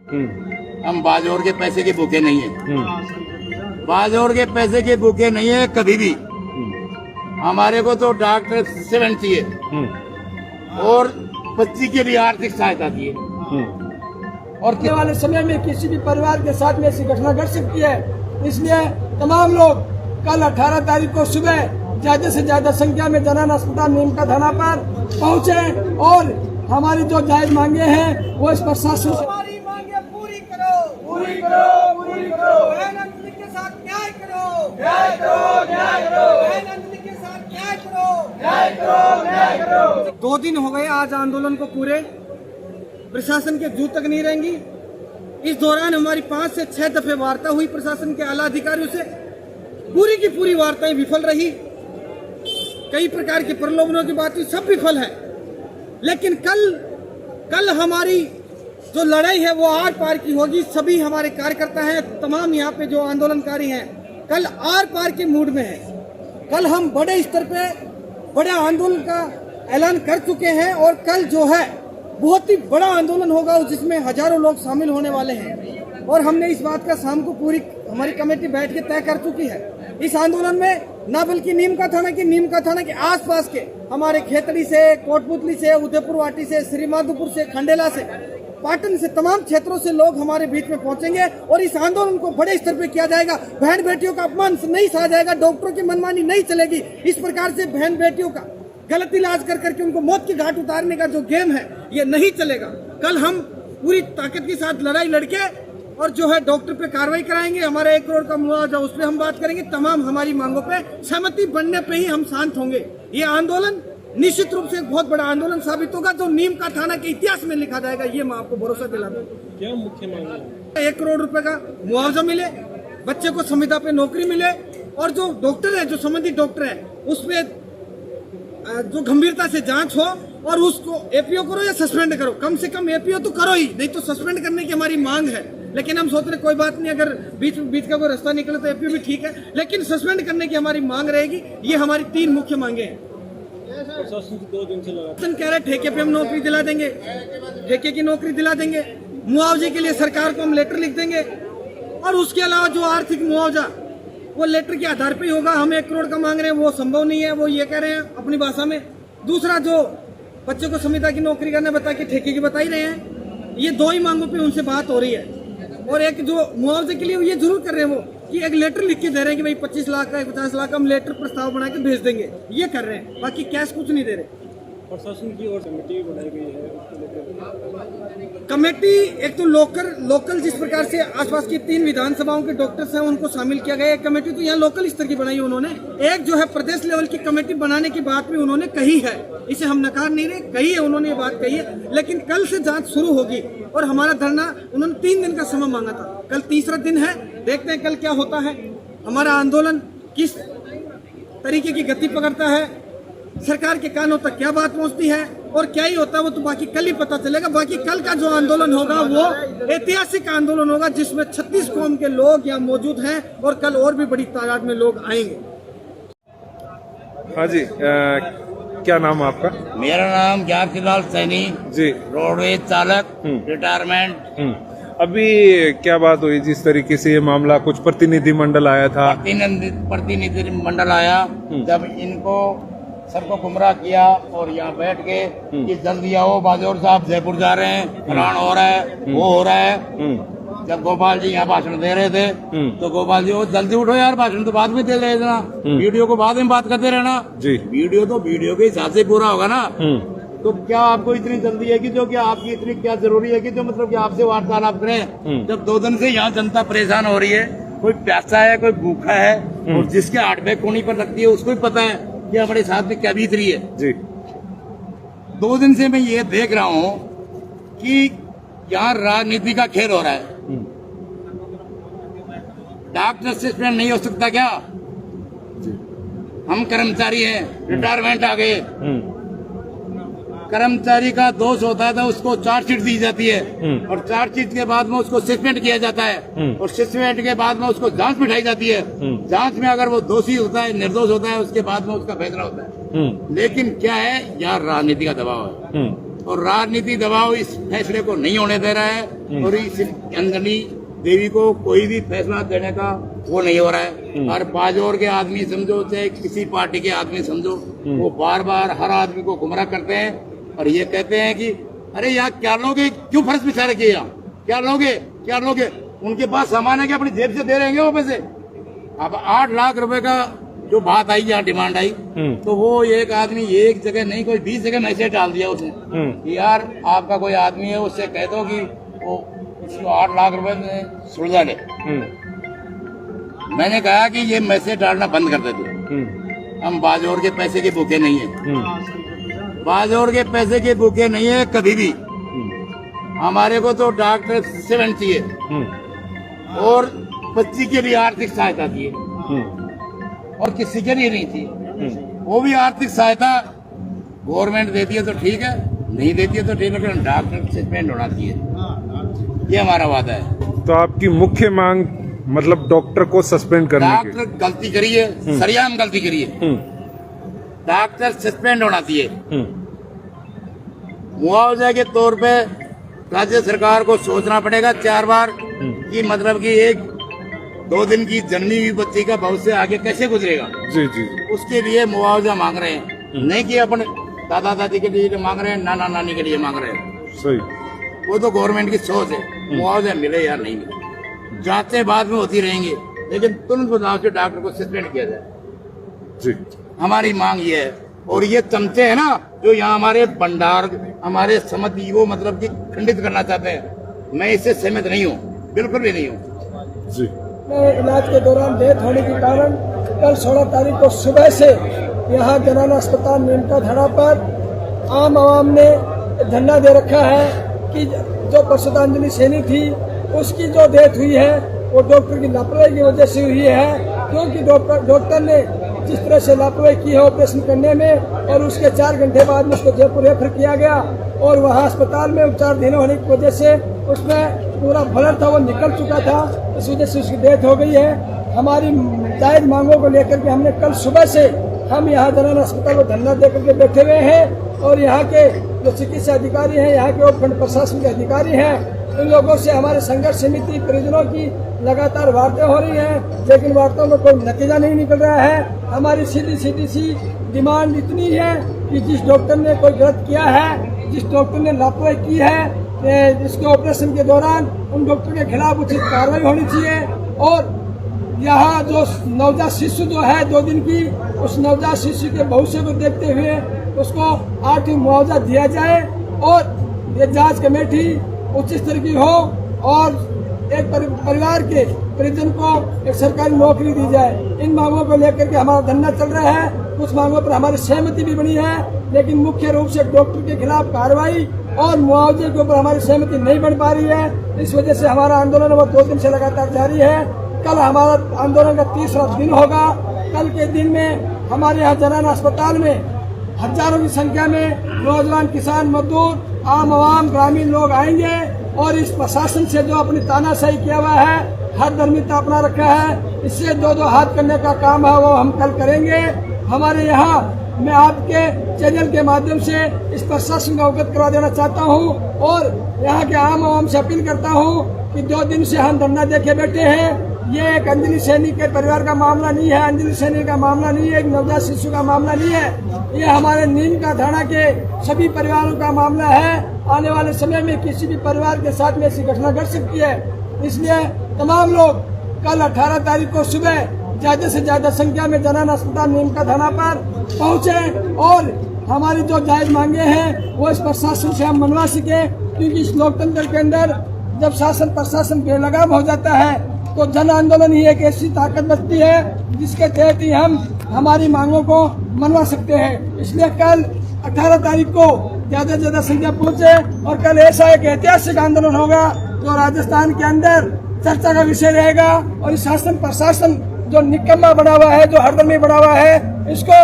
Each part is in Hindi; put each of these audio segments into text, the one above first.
हम बाजोर के पैसे के भूखे नहीं है, बाजोर के पैसे के भूखे नहीं है कभी भी। हमारे को तो डॉक्टर सेवन चाहिए और बच्ची के लिए आर्थिक सहायता चाहिए। और आने वाले समय में किसी भी परिवार के साथ में ऐसी घटना घट सकती है, इसलिए तमाम लोग कल 18 तारीख को सुबह ज्यादा से ज्यादा संख्या में जनन अस्पताल नीमका थाना पर पहुंचे और हमारी जो जायज मांगे हैं वो इस प्रशासन से हमारी मांगे पूरी करो, पूरी करो, पूरी करो। बहन अंजलि के साथ न्याय करो, न्याय करो, न्याय करो। बहन अंजलि के साथ न्याय करो, न्याय करो, न्याय करो। 2 दिन हो गए आज आंदोलन को पूरे, प्रशासन के जू तक नहीं रहेंगी। इस दौरान हमारी 5 से 6 दफे वार्ता हुई प्रशासन के आला अधिकारियों से, पूरी की पूरी वार्ताएं विफल रही। कई प्रकार के प्रलोभनों की बात हुई, सब विफल है। लेकिन कल हमारी जो लड़ाई है वो आर पार की होगी। सभी हमारे कार्यकर्ता हैं, तमाम यहाँ पे जो आंदोलनकारी हैं, कल आर पार के मूड में हैं। कल हम बड़े स्तर पे बड़े आंदोलन का ऐलान कर चुके हैं और कल जो है बहुत ही बड़ा आंदोलन होगा जिसमें हजारों लोग शामिल होने वाले हैं। और हमने इस बात का शाम को पूरी हमारी कमेटी बैठ के तय कर चुकी है। इस आंदोलन में न बल्कि नीमका थाना के आसपास के हमारे खेतड़ी से, कोटपुतली से, उदयपुर वाटी से, श्रीमाधोपुर से, खंडेला से, पाटन से, तमाम क्षेत्रों से लोग हमारे बीच में पहुंचेंगे और इस आंदोलन को बड़े स्तर पे किया जाएगा। बहन बेटियों का अपमान नहीं सहा जाएगा, डॉक्टरों की मनमानी नहीं चलेगी। इस प्रकार से बहन बेटियों का गलत इलाज कर करके उनको मौत की घाट उतारने का जो गेम है ये नहीं चलेगा। कल हम पूरी ताकत के साथ लड़ाई लड़के और जो है डॉक्टर पे कार्रवाई कराएंगे। हमारा 1 करोड़ का मुआवजा उस पर हम बात करेंगे। तमाम हमारी मांगों पे सहमति बनने पे ही हम शांत होंगे। ये आंदोलन निश्चित रूप से एक बहुत बड़ा आंदोलन साबित होगा जो नीमका थाना के इतिहास में लिखा जाएगा। ये मैं आपको भरोसा दिलाता हूँ। क्या मुख्य मांग है? 1 करोड़ रुपए का मुआवजा मिले, बच्चे को संविदा पे नौकरी मिले और जो डॉक्टर है, जो संबंधित डॉक्टर है, उसमें जो गंभीरता से जांच हो और उसको एपीओ करो या सस्पेंड करो। कम से कम एपीओ तो करो ही, नहीं तो सस्पेंड करने की हमारी मांग है। लेकिन हम सोच रहे कोई बात नहीं, अगर बीच का कोई रास्ता निकले तो एपीओ भी ठीक है, लेकिन सस्पेंड करने की हमारी मांग रहेगी। ये हमारी 3 मुख्य मांगे हैं। प्रशासन 2 दिन से लगा कह रहे ठेके पे हम नौकरी दिला देंगे, ठेके की नौकरी दिला देंगे। मुआवजे के लिए सरकार को हम लेटर लिख देंगे और उसके अलावा जो आर्थिक मुआवजा वो लेटर के आधार पे ही होगा। हम 1 करोड़ का मांग रहे हैं, वो संभव नहीं है, वो ये कह रहे हैं अपनी भाषा में। दूसरा, जो बच्चे को संविदा की नौकरी करने बता के ठेके की बता ही रहे हैं। ये 2 ही मांगों पे उनसे बात हो रही है। और एक जो मुआवजे के लिए ये जरूर कर रहे हैं वो कि एक लेटर लिख के दे रहे हैं कि भाई 25 लाख का 50 लाख का हम लेटर प्रस्ताव बना के भेज देंगे, ये कर रहे हैं। बाकी कैश कुछ नहीं दे रहे। प्रशासन की ओर कमेटी बनाई गई है, उसको लेकर कमेटी एक तो लोकल जिस प्रकार से आसपास की 3 विधानसभाओं के डॉक्टर्स हैं उनको शामिल किया गया है। कमेटी तो यहाँ लोकल स्तर की बनाई है उन्होंने। एक जो है प्रदेश लेवल की कमेटी बनाने की बात भी उन्होंने कही है, इसे हम नकार नहीं रहे, कही है उन्होंने, ये बात कही है। लेकिन कल से जांच शुरू होगी और हमारा धरना उन्होंने 3 दिन का समय मांगा था, कल तीसरा दिन है। देखते हैं कल क्या होता है, हमारा आंदोलन किस तरीके की गति पकड़ता है, सरकार के कानों तक क्या बात पहुंचती है और क्या ही होता है वो तो बाकी कल ही पता चलेगा। बाकी कल का जो आंदोलन होगा वो ऐतिहासिक आंदोलन होगा जिसमें 36 कौम के लोग यहाँ मौजूद हैं और कल और भी बड़ी तादाद में लोग आएंगे। हाँ जी, क्या नाम है आपका? मेरा नाम जारसीलाल सैनी जी, रोडवेज चालक, रिटायरमेंट। अभी क्या बात हुई जिस तरीके से ये मामला, कुछ प्रतिनिधि मंडल आया था? प्रतिनिधि मंडल आया, जब इनको सबको गुमराह किया और यहाँ बैठ के कि जल्दी आओ, बाजौर साहब जयपुर जा रहे हैं, फलान हो रहा है, वो हो रहा है। जब गोपाल जी यहाँ भाषण दे रहे थे तो गोपाल जी, वो जल्दी उठो यार, भाषण तो बाद में दे रहे ना, वीडियो को बाद में बात करते रहना जी। वीडियो तो वीडियो के हिसाब से पूरा होगा ना। तो क्या आपको इतनी जल्दी है कि जो कि आपकी इतनी क्या जरूरी है कि जो मतलब कि आपसे वार्तालाप करें? जब 2 दिन से यहाँ जनता परेशान हो रही है, कोई प्यासा है, कोई भूखा है, और जिसके हाथ में कोनी पर लगती है उसको भी पता है कि हमारे साथ में क्या बीत रही है जी। 2 दिन से मैं ये देख रहा हूँ कि यहाँ राजनीति का खेल हो रहा है। डॉक्टर सस्पेंड नहीं हो सकता क्या? हम कर्मचारी हैं, रिटायरमेंट आ गए, कर्मचारी का दोष होता है तो उसको चार्जशीट दी जाती है और चार्जशीट के बाद में उसको सस्पेंड किया जाता है और सस्पेंड के बाद में उसको जांच बिठाई जाती है। जांच में अगर वो दोषी होता है, निर्दोष होता है, उसके बाद में उसका फैसला होता है। लेकिन क्या है, यहाँ राजनीति का दबाव है। और राजनीति दबाव इस फैसले को नहीं होने दे रहा है और इस अंजनी देवी को कोई भी फैसला देने का वो नहीं हो रहा है। और बाजौर के आदमी समझो चाहे किसी पार्टी के आदमी समझो, वो बार बार हर आदमी को गुमराह करते हैं और ये कहते हैं कि अरे यार क्या लोगे, क्यों फर्ज बिछा किए, क्या लोगे क्या लोगे। उनके पास सामान है कि अपनी जेब से दे रहेंगे वो पैसे। अब 8 लाख रुपए का जो बात आई, यहाँ डिमांड आई, तो वो एक आदमी एक जगह नहीं कोई 20 जगह मैसेज डाल दिया उसने कि यार आपका कोई आदमी है उससे कह दो कि वो इसको 8 लाख रुपए में सुलझा ले। मैंने कहा कि ये मैसेज डालना बंद कर देते, हम बाजौर के पैसे के भूखे नहीं है, बाजौर के पैसे के भूखे नहीं है कभी भी। हमारे को तो डॉक्टर सेवन चाहिए और बच्ची के लिए आर्थिक सहायता चाहिए और किसी के लिए नहीं चाहिए। वो भी आर्थिक सहायता गवर्नमेंट देती है तो ठीक है, नहीं देती है तो ठीक है, लेकिन डॉक्टर सस्पेंड होना चाहिए, ये हमारा वादा है। तो आपकी मुख्य मांग मतलब डॉक्टर को सस्पेंड करने की? डॉक्टर गलती करिए, सरेआम गलती करिए, डॉक्टर सस्पेंड होना चाहिए। मुआवजा के तौर पे राज्य सरकार को सोचना पड़ेगा 4 बार कि मतलब कि 1-2 दिन की जन्मी हुई बच्ची का भविष्य आगे कैसे गुजरेगा। जी जी। उसके लिए मुआवजा मांग रहे हैं, नहीं कि अपने दादा दादी के लिए मांग रहे हैं, नाना नानी के लिए मांग रहे हैं। सही। वो तो गवर्नमेंट की सोच है, मुआवजा मिले या नहीं मिले जांचें बाद में होती रहेंगी, लेकिन तुरंत बदलाव से डॉक्टर को सस्पेंड किया जाए, जी हमारी मांग ये है। और ये चमचे है ना जो यहाँ हमारे भंडार हमारे समिति वो मतलब कि खंडित करना चाहते हैं, मैं इससे सहमत नहीं हूँ, बिल्कुल भी नहीं हूँ। जी। इलाज के दौरान डेथ होने के कारण कल 16 तारीख को सुबह से यहाँ जनाना अस्पताल नीमका धड़ा पर आम आवाम ने धरना दे रखा है कि जो प्रसूतांजलि सैनी थी उसकी जो डेथ हुई है वो डॉक्टर की लापरवाही की वजह से हुई है, क्योंकि डॉक्टर ने जिस तरह से लापरवाही की है ऑपरेशन करने में और उसके 4 घंटे बाद में उसको जयपुर रेफर किया गया और वहाँ अस्पताल में उपचार देने होने की वजह से उसमें पूरा ब्लड था वो निकल चुका था, इस वजह से उसकी डेथ हो गई है। हमारी जायज मांगों को लेकर के हमने कल सुबह से हम यहाँ जनाना अस्पताल को धरना देकर के बैठे हुए हैं और यहाँ के जो चिकित्सा अधिकारी हैं, यहाँ के उपखंड प्रशासन के अधिकारी हैं, इन लोगों से हमारे संघर्ष समिति परिजनों की लगातार वार्ता हो रही है, लेकिन वार्ताओं में कोई नतीजा नहीं निकल रहा है। हमारी सीधी सी डिमांड इतनी है कि जिस डॉक्टर ने कोई गलत किया है, जिस डॉक्टर ने लापरवाही की है जिसके ऑपरेशन के दौरान, उन डॉक्टर के खिलाफ उचित कार्रवाई होनी चाहिए और यहाँ जो नवजात शिशु जो है 2 दिन की, उस नवजात शिशु के भविष्य को देखते हुए उसको आर्थिक मुआवजा दिया जाए और ये जांच कमेटी उच्च स्तर की हो और एक परिवार के परिजन को एक सरकारी नौकरी दी जाए। इन मांगों को लेकर के हमारा धरना चल रहा है, कुछ मांगों पर हमारी सहमति भी बनी है, लेकिन मुख्य रूप से डॉक्टर के खिलाफ कार्रवाई और मुआवजे के ऊपर हमारी सहमति नहीं बन पा रही है। इस वजह से हमारा आंदोलन वो 2 दिन से लगातार जारी है। कल हमारा आंदोलन का 3रा दिन होगा। कल के दिन में हमारे यहाँ जनाना अस्पताल में हजारों की संख्या में नौजवान, किसान, मजदूर, आम आवाम, ग्रामीण लोग आएंगे और इस प्रशासन से जो अपनी तानाशाही किया हुआ है, हर धर्मिता अपना रखा है, इससे 2-2 हाथ करने का काम है वो हम कल करेंगे। हमारे यहाँ मैं आपके चैनल के माध्यम से इस प्रशासन को अवगत करवा देना चाहता हूँ और यहाँ के आम आवाम से अपील करता हूँ कि 2 दिन से हम धरना देखे बैठे हैं। ये एक अंजलि सैनी के परिवार का मामला नहीं है, अंजलि सैनी का मामला नहीं है, एक नवजात शिशु का मामला नहीं है, ये हमारे नीमका थाना के सभी परिवारों का मामला है। आने वाले समय में किसी भी परिवार के साथ में ऐसी घटना घट सकती है, इसलिए तमाम लोग कल 18 तारीख को सुबह ज्यादा से ज्यादा संख्या में जनाना अस्पताल नीमका थाना पर पहुंचे और हमारी जो जायज मांगे हैं वो इस प्रशासन से हम मनवा सके, क्योंकि इस लोकतंत्र के अंदर जब शासन प्रशासन बेलगाम हो जाता है तो जन आंदोलन ही एक ऐसी ताकत बचती है जिसके तहत ही हम हमारी मांगों को मनवा सकते हैं। इसलिए कल 18 तारीख को ज्यादा से ज्यादा संख्या पहुंचे और कल ऐसा एक ऐतिहासिक आंदोलन होगा जो राजस्थान के अंदर चर्चा का विषय रहेगा और इस शासन प्रशासन जो निकम्मा बना हुआ है, जो हरदमी बना हुआ है, इसको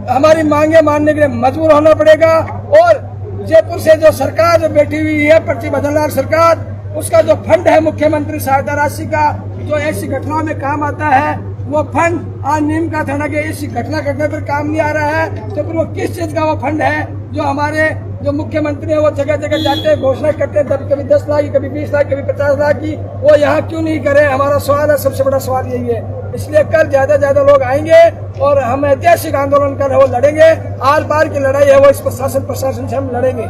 हमारी मांगे मानने के लिए मजबूर होना पड़ेगा। और जयपुर से जो सरकार जो बैठी हुई है पर्ची बदलदार सरकार, उसका जो फंड है मुख्यमंत्री सहायता राशि का, जो ऐसी घटनाओं में काम आता है, वो फंड आज नीमका थाना के ऐसी घटना घटने पर काम नहीं आ रहा है, तो फिर वो किस चीज का वो फंड है जो हमारे जो मुख्यमंत्री है वो जगह जगह जाते हैं, घोषणा करते हैं, कभी 10 लाख की, कभी 20 लाख, कभी 50 लाख की, वो यहाँ क्यों नहीं करे? हमारा सवाल है, सबसे बड़ा सवाल यही है। इसलिए कल ज्यादा लोग आएंगे और हम ऐतिहासिक आंदोलन कर वो लड़ेंगे। आर पार की लड़ाई है वो इस प्रशासन से हम लड़ेंगे।